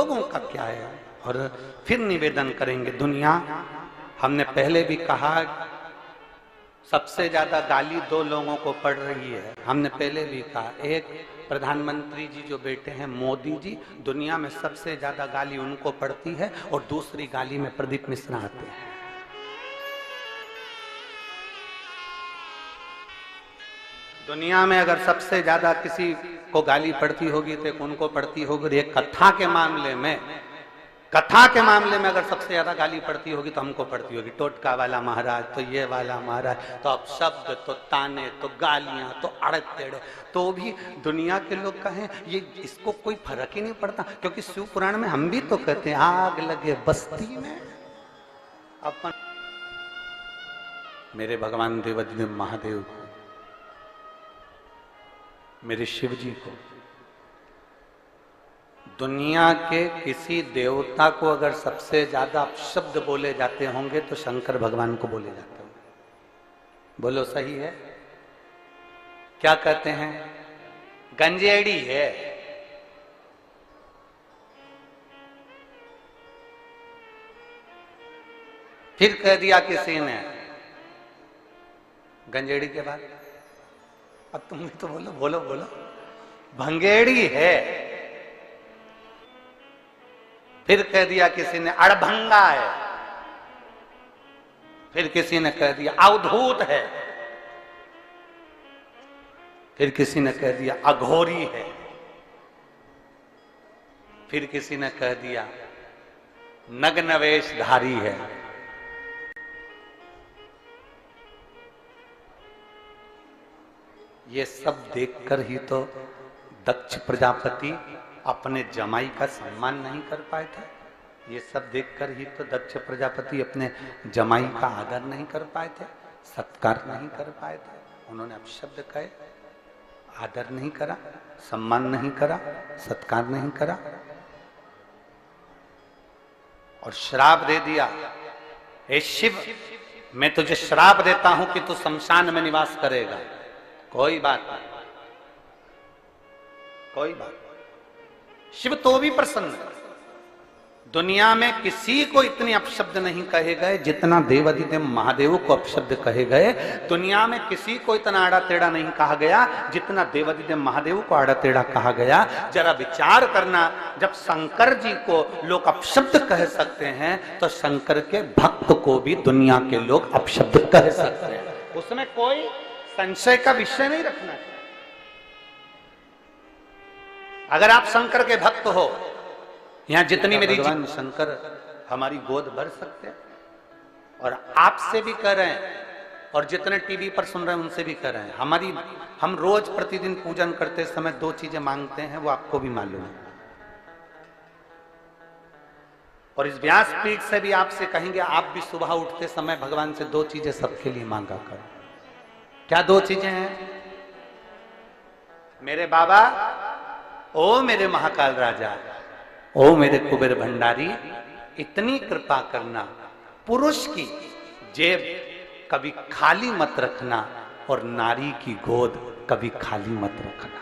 लोगों का क्या है। और फिर निवेदन करेंगे, दुनिया, हमने पहले भी कहा सबसे ज्यादा गाली दो लोगों को पड़ रही है। हमने पहले भी कहा, एक प्रधानमंत्री जी जो बैठे हैं मोदी जी, दुनिया में सबसे ज्यादा गाली उनको पड़ती है, और दूसरी गाली में प्रदीप मिश्रा आते हैं। दुनिया में अगर सबसे ज्यादा किसी को गाली पड़ती होगी तो एक उनको पड़ती होगी। एक कथा के मामले में अगर सबसे ज्यादा गाली पड़ती होगी तो हमको पड़ती होगी। टोटका वाला महाराज, तो ये वाला महाराज, तो अब शब्द, तो ताने, तो गालियां, तो अड़े टेढ़े, तो भी दुनिया के लोग कहें ये, इसको कोई फर्क ही नहीं पड़ता। क्योंकि शिव पुराण में हम भी तो कहते हैं आग लगे बस्ती में अपन। मेरे भगवान देवाधिदेव महादेव को, मेरे शिव जी को, दुनिया के किसी देवता को अगर सबसे ज्यादा अपशब्द बोले जाते होंगे तो शंकर भगवान को बोले जाते होंगे। बोलो सही है? क्या कहते हैं? गंजेड़ी है। फिर कह दिया किसी ने गंजेड़ी के बाद, अब तुम भी तो बोलो बोलो बोलो, भंगेड़ी है। फिर कह दिया किसी ने अड़भंगा है। फिर किसी ने कह दिया अवधूत है। फिर किसी ने कह दिया अघोरी है। फिर किसी ने कह दिया नग्न वेशधारी है। ये सब देखकर ही तो दक्ष प्रजापति अपने जमाई का सम्मान नहीं कर पाए थे। ये सब देखकर ही तो दक्ष प्रजापति अपने जमाई का आदर नहीं कर पाए थे, सत्कार नहीं कर पाए थे। उन्होंने अपशब्द कहे, आदर नहीं करा, सम्मान नहीं करा, सत्कार नहीं करा, और श्राप दे दिया, हे शिव मैं तुझे श्राप देता हूं कि तू शमशान में निवास करेगा। कोई बात नहीं, कोई बात नहीं। शिव तो भी प्रसन्न है। दुनिया में किसी को इतने अपशब्द नहीं कहे गए जितना देवाधिदेव महादेव को अपशब्द कहे गए। दुनिया में किसी को इतना आड़ा टेढ़ा नहीं कहा गया जितना देवाधिदेव महादेव को आड़ा टेढ़ा कहा गया। जरा विचार करना, जब शंकर जी को लोग अपशब्द कह सकते हैं तो शंकर के भक्त को भी दुनिया के लोग अपशब्द कह सकते हैं। उसमें कोई संशय का विषय नहीं रखना चाहिए। अगर आप शंकर के भक्त हो, यहां जितनी मेरी भगवान शंकर हमारी गोद भर सकते हैं, और आपसे भी कह रहे हैं, और जितने टीवी पर सुन रहे हैं उनसे भी कह रहे हैं। हम रोज प्रतिदिन पूजन करते समय दो चीजें मांगते हैं, वो आपको भी मालूम है। और इस व्यासपीठ से भी आपसे कहेंगे, आप भी सुबह उठते समय भगवान से दो चीजें सबके लिए मांगा करो। क्या दो चीजें हैं? मेरे बाबा, ओ मेरे महाकाल राजा, ओ मेरे कुबेर भंडारी, इतनी कृपा करना, पुरुष की जेब कभी खाली मत रखना और नारी की गोद कभी खाली मत रखना।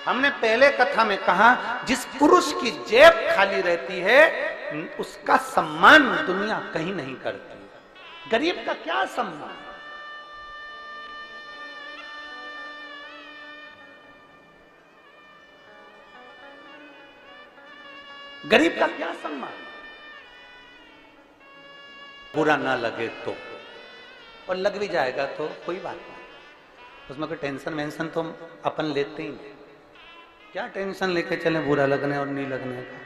हमने पहले कथा में कहा, जिस पुरुष की जेब खाली रहती है उसका सम्मान दुनिया कहीं नहीं करती। गरीब का क्या सम्मान? गरीब का क्या सम्मान? बुरा ना लगे तो, और लग भी जाएगा तो कोई बात नहीं, उसमें कोई टेंशन वेंशन तो अपन लेते ही नहीं। क्या टेंशन लेके चले बुरा लगने और नहीं लगने का?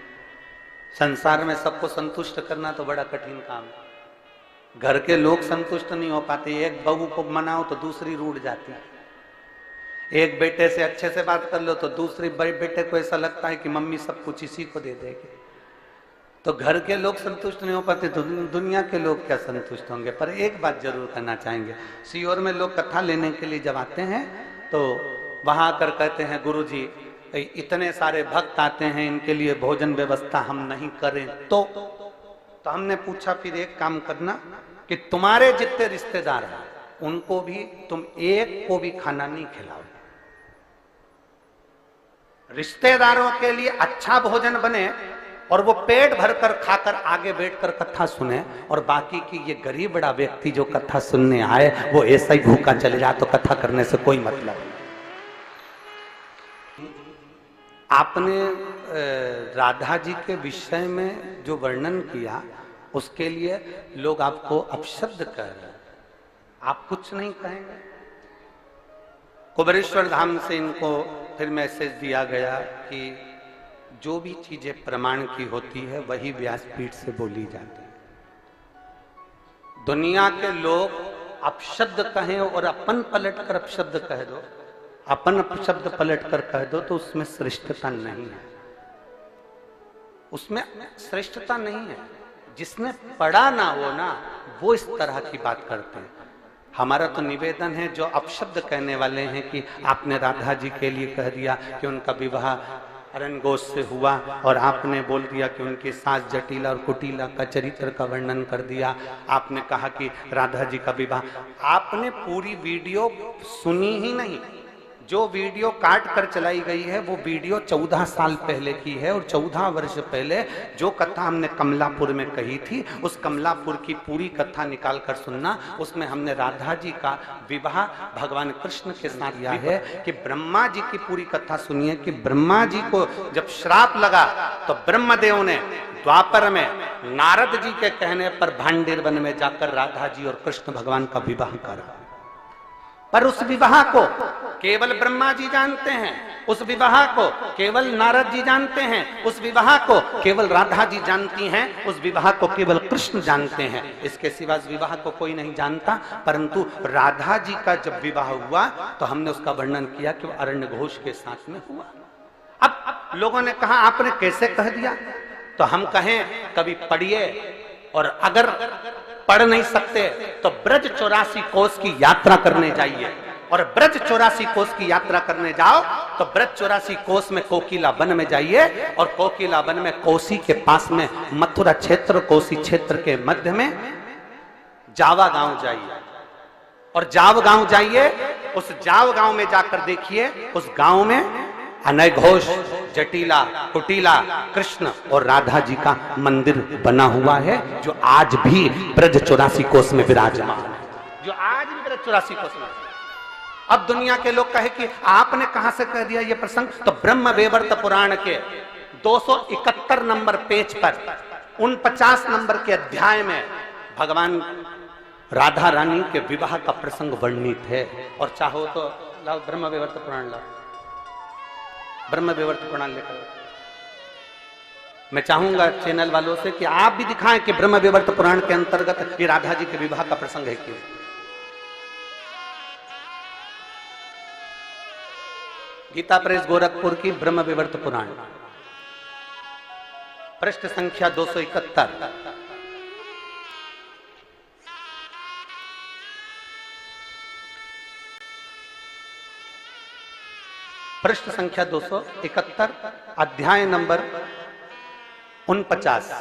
संसार में सबको संतुष्ट करना तो बड़ा कठिन काम है। घर के लोग संतुष्ट नहीं हो पाते। एक बहू को मनाओ तो दूसरी रूठ जाती है। एक बेटे से अच्छे से बात कर लो तो दूसरी बड़े बेटे को ऐसा लगता है कि मम्मी सब कुछ इसी को दे देगी। तो घर के लोग संतुष्ट नहीं हो पाते तो दुनिया के लोग क्या संतुष्ट होंगे। पर एक बात जरूर करना चाहेंगे, सीहोर में लोग कथा लेने के लिए जब आते हैं तो वहां आकर कहते हैं, गुरुजी इतने सारे भक्त आते हैं, इनके लिए भोजन व्यवस्था हम नहीं करें तो हमने पूछा, फिर एक काम करना कि तुम्हारे जितने रिश्तेदार हैं उनको भी तुम एक को भी खाना नहीं खिलाओ। रिश्तेदारों के लिए अच्छा भोजन बने और वो पेट भरकर खाकर आगे बैठकर कथा सुने, और बाकी की ये गरीब बड़ा व्यक्ति जो कथा सुनने आए वो ऐसा ही भूखा चले जाए, तो कथा करने से कोई मतलब नहीं। आपने राधा जी के विषय में जो वर्णन किया उसके लिए लोग आपको अपशब्द कह रहे हैं, आप कुछ नहीं कहेंगे। कुबेरेश्वर धाम से इनको फिर मैसेज दिया गया कि जो भी चीजें प्रमाण की होती है वही व्यासपीठ से बोली जाती है। दुनिया के लोग अपशब्द कहें और अपन पलट कर अपशब्द कह दो, अपन अपशब्द पलट कर कह दो, तो उसमें श्रेष्ठता नहीं है, उसमें श्रेष्ठता नहीं है। जिसने पढ़ा ना हो ना, वो इस तरह की बात करते हैं। हमारा तो निवेदन है, जो अपशब्द कहने वाले हैं कि आपने राधा जी के लिए कह दिया कि उनका विवाह अरण्यघोष से हुआ, और आपने बोल दिया कि उनकी सास जटिला और कुटिला का चरित्र का वर्णन कर दिया, आपने कहा कि राधा जी का विवाह, आपने पूरी वीडियो सुनी ही नहीं। जो वीडियो काट कर चलाई गई है वो वीडियो 14 साल पहले की है, और 14 वर्ष पहले जो कथा हमने कमलापुर में कही थी, उस कमलापुर की पूरी कथा निकाल कर सुनना। उसमें हमने राधा जी का विवाह भगवान कृष्ण के साथ किया है कि ब्रह्मा जी की पूरी कथा सुनिए कि ब्रह्मा जी को जब श्राप लगा तो ब्रह्मदेव ने द्वापर में नारद जी के कहने पर भांडेर वन में जाकर राधा जी और कृष्ण भगवान का विवाह करा। पर उस विवाह को केवल ब्रह्मा जी जानते हैं, उस विवाह को केवल नारद जी जानते हैं, उस विवाह को केवल राधा जी जानती हैं, उस विवाह को केवल कृष्ण जानते हैं। इसके सिवा इस विवाह को कोई नहीं जानता। परंतु राधा जी का जब विवाह हुआ तो हमने उसका वर्णन किया कि वो अरण्यघोष के साथ में हुआ। अब लोगों ने कहा आपने कैसे कह दिया, तो हम कहें कभी पढ़िए, और अगर पढ़ नहीं सकते तो ब्रज 84 कोस की यात्रा करने जाइए, और ब्रज 84 कोस की यात्रा करने जाओ तो ब्रज 84 कोस में कोकिला वन में जाइए, और कोकिला वन में कोसी के पास में मथुरा क्षेत्र, कोसी क्षेत्र के मध्य में जावा गांव जाइए, और जाव गांव जाइए, उस जाव गांव में जाकर देखिए उस गांव में अनयघोष, जटिला, कुटिला, कृष्ण और राधा जी का मंदिर बना हुआ है, जो आज भी ब्रज 84 कोस में विराजमान है, जो आज भी ब्रज 84 कोस में। अब दुनिया के लोग कहे कि आपने कहां से कह दिया ये प्रसंग, तो ब्रह्म वैवर्त पुराण के 271 नंबर पेज पर 49 नंबर के अध्याय में भगवान राधा रानी के विवाह का प्रसंग वर्णित है। और चाहो तो लाओ ब्रह्म वैवर्त पुराण, लाओ ब्रह्म वैवर्त पुराण लेकर। मैं चाहूंगा चैनल वालों से कि आप भी दिखाएं कि ब्रह्म वैवर्त पुराण के अंतर्गत ये राधा जी के विवाह का प्रसंग है क्यों। गीता प्रेस गोरखपुर की ब्रह्म वैवर्त पुराण, पृष्ठ संख्या 271, पृष्ठ संख्या 271, अध्याय नंबर 49,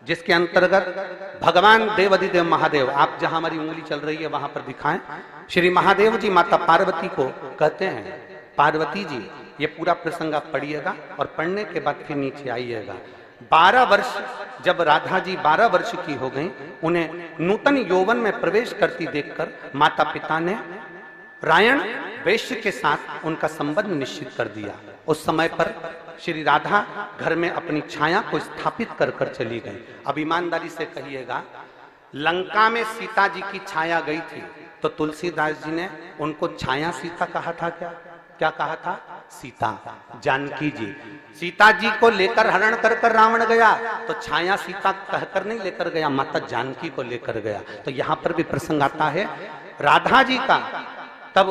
जिसके अंतर्गत भगवान देवाधिदेव महादेव, आप जहां हमारी उंगली चल रही है वहां पर दिखाएं, श्री महादेव जी माता पार्वती को कहते हैं, पार्वती जी ये पूरा प्रसंग आप पढ़िएगा और पढ़ने के बाद फिर नीचे आइएगा। 12 वर्ष जब राधा जी 12 वर्ष की हो गई, उन्हें नूतन यौवन में प्रवेश करती देखकर माता पिता ने रायण वैश्य के साथ उनका संबंध निश्चित कर दिया। उस समय पर श्री राधा घर में अपनी छाया को स्थापित कर कर चली गई। अब ईमानदारी से कहिएगा, लंका में सीता जी की छाया गई थी तो तुलसीदास जी ने उनको छाया सीता कहा था। क्या कहा था? सीता, जानकी जी। सीता जी को लेकर हरण कर कर रावण गया तो छाया सीता कहकर नहीं लेकर गया, माता जानकी को लेकर गया। तो यहां पर भी प्रसंग आता है राधा जी का। तब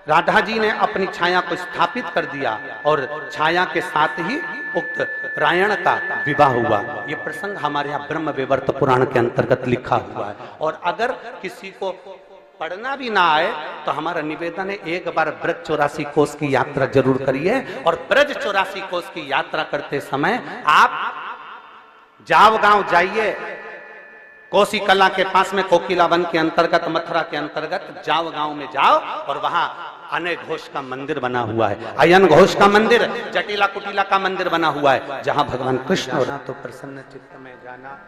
राधा जी ने अपनी छाया को स्थापित कर दिया और छाया के साथ ही उक्त रायण का विवाह हुआ। ये प्रसंग हमारे यहाँ ब्रह्म वैवर्त पुराण के अंतर्गत लिखा हुआ है। और अगर किसी को पढ़ना भी ना आए तो हमारा निवेदन है, एक बार ब्रज 84 कोस की यात्रा जरूर करिए। और ब्रज 84 कोस की यात्रा करते समय आप जाव गांव जाइए, कोसी कला के पास में कोकिला वन के अंतर्गत, मथुरा के अंतर्गत जाव गांव में जाओ और वहां अनय घोष का मंदिर बना हुआ है, अयन घोष का मंदिर, जटिला कुटिला का मंदिर बना हुआ है, जहां भगवान कृष्ण और तो प्रसन्न चित्त में जाना,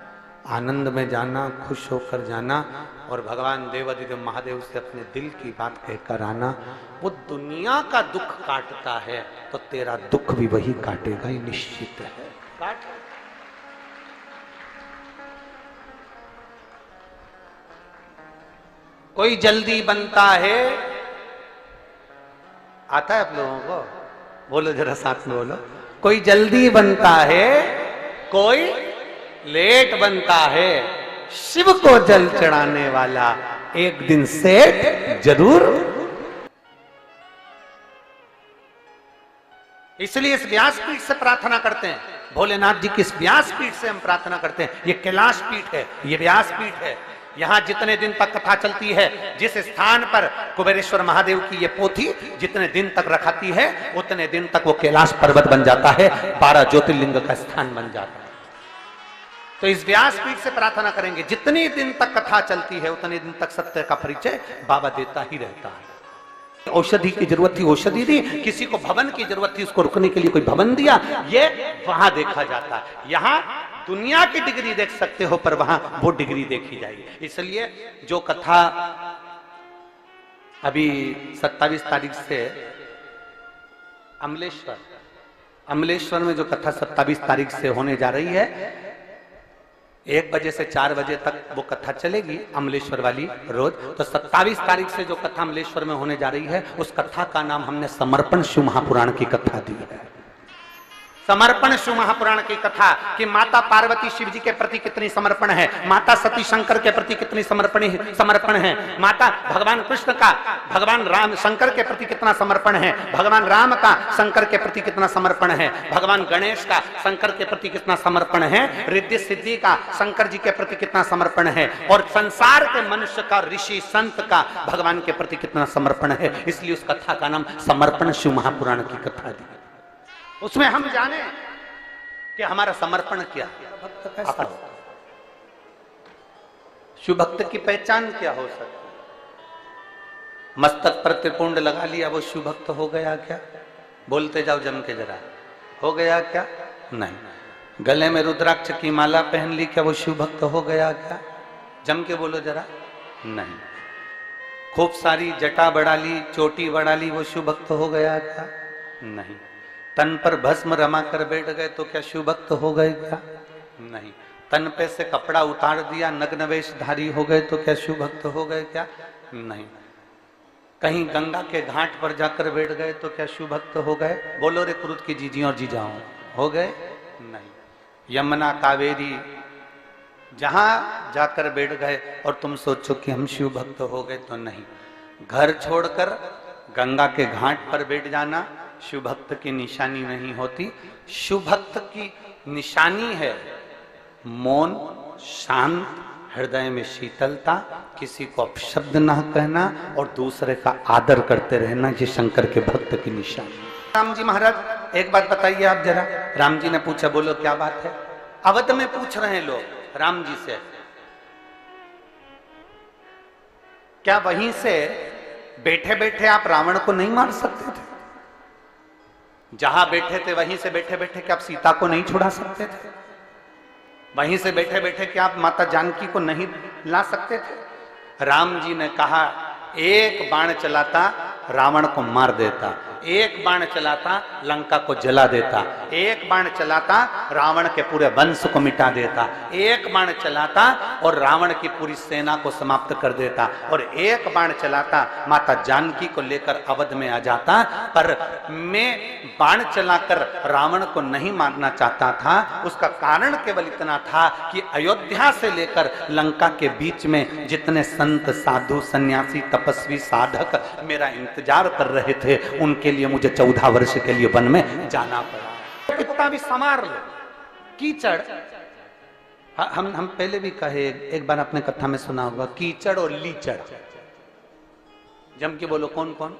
आनंद में जाना, खुश होकर जाना और भगवान देवाधिदेव महादेव से अपने दिल की बात कहकर आना। वो दुनिया का दुख काटता है तो तेरा दुख भी वही काटेगा, ही निश्चित है। काट कोई जल्दी बनता है, आता है आप लोगों को? बोलो जरा साथ में बोलो। कोई जल्दी बनता है, कोई लेट बनता है, शिव को जल चढ़ाने वाला एक दिन सेठ जरूर। इसलिए इस व्यासपीठ से प्रार्थना करते हैं, भोलेनाथ जी की इस व्यासपीठ से हम प्रार्थना करते हैं। ये कैलाश पीठ है, ये व्यासपीठ है। यहां जितने दिन तक कथा चलती है, जिस स्थान पर कुबेरेश्वर महादेव की ये पोथी जितने दिन तक रखाती है, उतने दिन तक वो कैलाश पर्वत बन जाता है, 12 ज्योतिर्लिंग का स्थान बन जाता है। तो इस व्यासपीठ से प्रार्थना करेंगे, जितने दिन तक कथा चलती है उतने दिन तक सत्य का परिचय बाबा देता ही रहता है। औषधि की जरूरत थी, औषधि दी, किसी को भवन की जरूरत थी, उसको रुकने के लिए कोई भवन दिया, ये वहां देखा जाता है। यहां दुनिया की डिग्री देख सकते हो, पर वहां वो डिग्री देखी जाएगी। इसलिए जो कथा अभी 27 तारीख से अमलेश्वर में जो कथा 27 तारीख से होने जा रही है, 1 बजे से 4 बजे तक वो कथा चलेगी अमलेश्वर वाली रोज। तो 27 तारीख से जो कथा अमलेश्वर में होने जा रही है, उस कथा का नाम हमने समर्पण शिव महापुराण की कथा दी है। समर्पण शिव महापुराण की कथा कि माता पार्वती शिव जी के प्रति कितनी समर्पण है, माता सती शंकर के प्रति कितनी समर्पण है, माता भगवान कृष्ण का भगवान राम शंकर के प्रति कितना समर्पण है, भगवान राम का शंकर के प्रति कितना समर्पण है, भगवान गणेश का शंकर के प्रति कितना समर्पण है, रिद्धि सिद्धि का शंकर जी के प्रति कितना समर्पण है, और संसार के मनुष्य का ऋषि संत का भगवान के प्रति कितना समर्पण है। इसलिए उस कथा का नाम समर्पण शिव महापुराण की कथा दी। उसमें हम जाने कि हमारा समर्पण क्या है, शिव भक्त की पहचान क्या हो सकती है। मस्तक पर त्रिपुंड लगा लिया, वो शिव भक्त हो गया क्या? बोलते जाओ जम के जरा, हो गया क्या? नहीं। गले में रुद्राक्ष की माला पहन ली, क्या वो शिव भक्त हो गया क्या? जम के बोलो जरा, नहीं। खूब सारी जटा बढ़ा ली, चोटी बढ़ा ली, वो शिव भक्त हो गया क्या? नहीं। तन पर भस्म रमा कर बैठ गए तो क्या शिव भक्त हो गए क्या? नहीं। तन पे से कपड़ा उतार दिया, नग्न वेशधारी हो गए तो क्या शिव भक्त हो गए क्या? नहीं। कहीं गंगा के घाट पर जाकर बैठ गए तो क्या शिव भक्त हो गए? बोलो रे कुरुत की जीजी और जीजाओं, हो गए? नहीं। यमुना कावेरी जहां जाकर बैठ गए और तुम सोचो कि हम शिव भक्त हो गए, तो नहीं। घर छोड़कर गंगा के घाट पर बैठ जाना शिव भक्त की निशानी नहीं होती। शिव भक्त की निशानी है मौन, शांत, हृदय में शीतलता, किसी को अपशब्द ना कहना और दूसरे का आदर करते रहना, ये शंकर के भक्त की निशानी। राम जी महाराज एक बात बताइए आप जरा। राम जी ने पूछा, बोलो क्या बात है? अवध में पूछ रहे हैं लोग राम जी से, क्या वहीं से बैठे बैठे आप रावण को नहीं मार सकते थे? जहां बैठे थे वहीं से बैठे बैठे क्या आप सीता को नहीं छुड़ा सकते थे? वहीं से बैठे बैठे क्या आप माता जानकी को नहीं ला सकते थे? राम जी ने कहा, एक बाण चलाता रावण को मार देता, एक बाण चलाता लंका को जला देता, एक बाण चलाता रावण के पूरे वंश को मिटा देता, एक बाण चलाता और रावण की पूरी सेना को समाप्त कर देता, और एक बाण चलाता माता जानकी को लेकर अवध में आ जाता। पर मैं बाण चलाकर रावण को नहीं मारना चाहता था। उसका कारण केवल इतना था कि अयोध्या से लेकर लंका के बीच में जितने संत, साधु, सन्यासी, तपस्वी, साधक मेरा इंतजार कर रहे थे, उनके लिए मुझे 14 वर्ष के लिए वन में जाना पड़ा। कितना भी समार लो, कीचड़, हम पहले भी कहे, एक बार आपने कथा में सुना होगा, कीचड़ और लीचड़। जम के बोलो कौन कौन?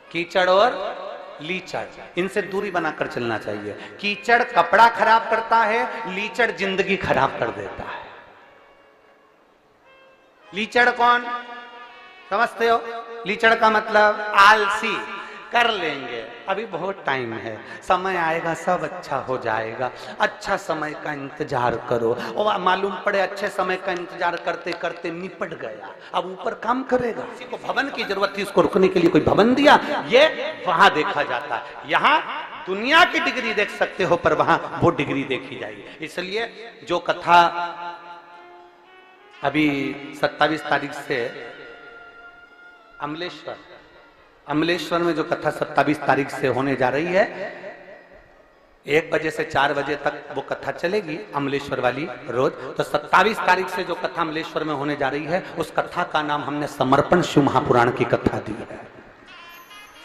कीचड़ और लीचड़, इनसे दूरी बनाकर चलना चाहिए। कीचड़ कपड़ा खराब करता है, लीचड़ जिंदगी खराब कर देता है। लीचड़ कौन समझते हो? लीचड़ का मतलब आलसी, कर लेंगे, अभी बहुत टाइम है, समय आएगा सब अच्छा हो जाएगा, अच्छा समय का इंतजार करो। और मालूम पड़े अच्छे समय का इंतजार करते करते निपट गया, अब ऊपर काम करेगा। किसी को भवन की जरूरत थी, उसको रुकने के लिए कोई भवन दिया, ये वहां देखा जाता है। यहाँ दुनिया की डिग्री देख सकते हो, पर वहां वो डिग्री देखी जाएगी। इसलिए जो कथा अभी 27 तारीख से अमलेश्वर में जो कथा 27 तारीख से होने जा रही है, 1 बजे से 4 बजे तक वो कथा चलेगी अमलेश्वर वाली रोज। तो 27 तारीख से जो कथा अमलेश्वर में होने जा रही है, उस कथा का नाम हमने समर्पण शिव महापुराण की कथा दी है।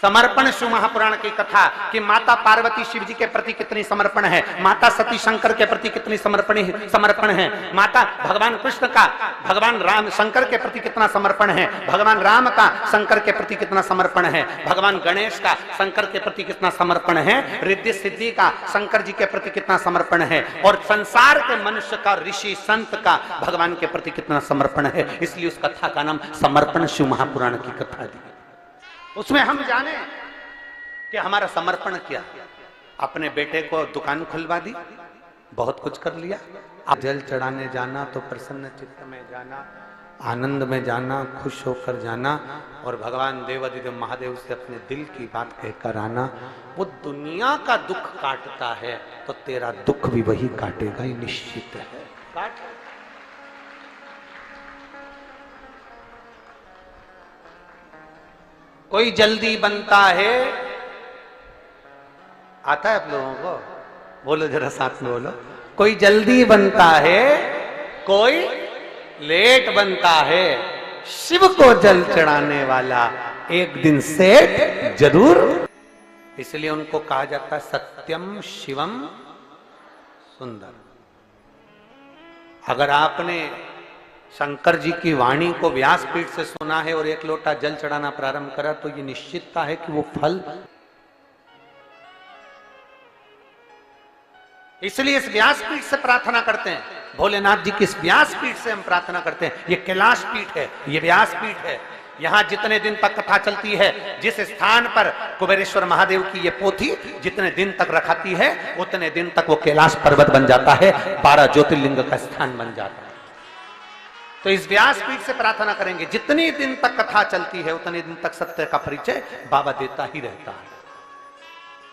समर्पण शिव महापुराण की कथा कि माता पार्वती शिव जी के प्रति कितनी समर्पण है, माता सती शंकर के प्रति कितनी समर्पण है, माता भगवान कृष्ण का भगवान राम शंकर के प्रति कितना समर्पण है, भगवान राम का शंकर के प्रति कितना समर्पण है, भगवान गणेश का शंकर के प्रति कितना समर्पण है, रिद्धि सिद्धि का शंकर जी के प्रति कितना समर्पण है, और संसार के मनुष्य का ऋषि संत का भगवान के प्रति कितना समर्पण है। इसलिए उस कथा का नाम समर्पण शिव महापुराण की कथा दी। उसमें हम जाने कि हमारा समर्पण क्या। अपने बेटे को दुकान खुलवा दी, बहुत कुछ कर लिया। अब जल चढ़ाने जाना तो प्रसन्न चित्त में जाना, आनंद में जाना, खुश होकर जाना, और भगवान देवाधिदेव महादेव से अपने दिल की बात कहकर आना। वो दुनिया का दुख काटता है तो तेरा दुख भी वही काटेगा, ये निश्चित है। काट कोई जल्दी बनता है, आता है आप लोगों को? बोलो जरा साथ में बोलो। कोई जल्दी बनता है, कोई लेट बनता है, शिव को जल चढ़ाने वाला एक दिन सेठ जरूर। इसलिए उनको कहा जाता है सत्यम शिवम सुंदर। अगर आपने शंकर जी की वाणी को व्यासपीठ से सुना है और 1 लोटा जल चढ़ाना प्रारंभ करा, तो ये निश्चितता है कि वो फल। इसलिए इस व्यासपीठ से प्रार्थना करते हैं, भोलेनाथ जी की इस व्यासपीठ से हम प्रार्थना करते हैं। ये कैलाश पीठ है, ये व्यासपीठ है। यहां जितने दिन तक कथा चलती है, जिस स्थान पर कुबेरेश्वर महादेव की ये पोथी जितने दिन तक रखाती है, उतने दिन तक वो कैलाश पर्वत बन जाता है, 12 ज्योतिर्लिंग का स्थान बन जाता है। तो इस व्यासपीठ से प्रार्थना करेंगे, जितनी दिन तक कथा चलती है उतने दिन तक सत्य का परिचय बाबा देता ही रहता है।